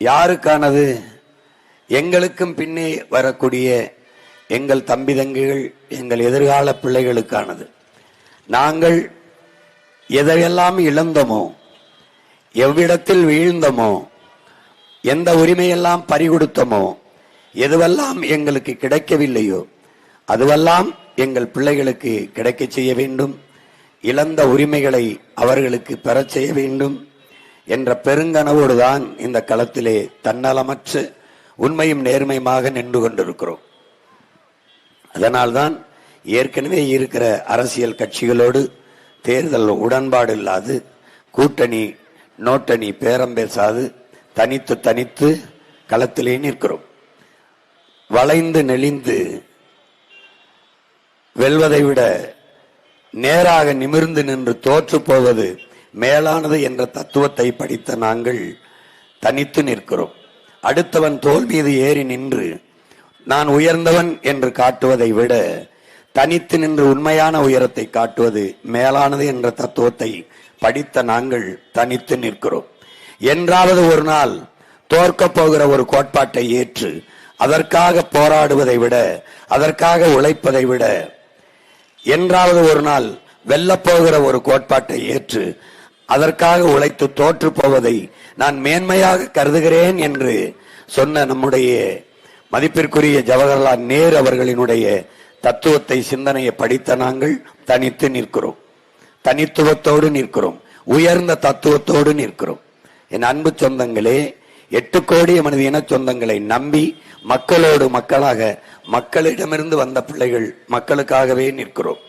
யாருக்கானது? எங்களுக்கும் பின்னே வரக்கூடிய எங்கள் தம்பி தங்கைகள், எங்கள் எதிர்கால பிள்ளைகளுக்கானது. நாங்கள் எதையெல்லாம் இழந்தோமோ, எவ்விடத்தில் வீழ்ந்தோமோ, எந்த உரிமையெல்லாம் பறிகொடுத்தோமோ, எதுவெல்லாம் எங்களுக்கு கிடைக்கவில்லையோ அதுவெல்லாம் எங்கள் பிள்ளைகளுக்கு கிடைக்க செய்ய வேண்டும். இழந்த உரிமைகளை அவர்களுக்கு பெறச் செய்ய வேண்டும் என்ற பெருங்கனவோடு தான் இந்த களத்திலே தன்னலமற்ற உண்மையும் நேர்மையுமாக நின்று கொண்டிருக்கிறோம். அதனால்தான் ஏற்கனவே இருக்கிற அரசியல் கட்சிகளோடு தேர்தல் உடன்பாடு இல்லாது, கூட்டணி நோட்டணி பேரம் பேசாது, தனித்து களத்திலே நிற்கிறோம். வளைந்து நெளிந்து வெல்வதை விட நேராக நிமிர்ந்து நின்று தோற்று போவது மேலானது என்ற தத்துவத்தை படித்த நாங்கள் தனித்து நிற்கிறோம். அடுத்தவன் தோல் மீது ஏறி நின்று நான் உயர்ந்தவன் என்று காட்டுவதை விட தனித்து நின்று உண்மையான உயரத்தை காட்டுவது மேலானது என்ற தத்துவத்தை படித்த நாங்கள் தனித்து நிற்கிறோம். என்றாவது ஒரு நாள் தோற்கப் போகிற ஒரு கோட்பாட்டை ஏற்று அதற்காக போராடுவதை விட, அதற்காக உழைப்பதை விட, என்றாவது ஒரு நாள் வெல்லப்போகிற ஒரு கோட்பாட்டை ஏற்று அதற்காக உழைத்து தோற்று போவதை நான் மேன்மையாக கருதுகிறேன் என்று சொன்ன நம்முடைய மதிப்பிற்குரிய ஜவஹர்லால் நேரு அவர்களினுடைய தத்துவத்தை, சிந்தனையை படித்த நாங்கள் தனித்து நிற்கிறோம். தனித்துவத்தோடு நிற்கிறோம். உயர்ந்த தத்துவத்தோடு நிற்கிறோம். என் அன்பு சொந்தங்களே, 8 கோடி மனித இன சொந்தங்களை நம்பி மக்களோடு மக்களாக, மக்களிடமிருந்து வந்த பிள்ளைகள், மக்களுக்காகவே நிற்கிறோம்.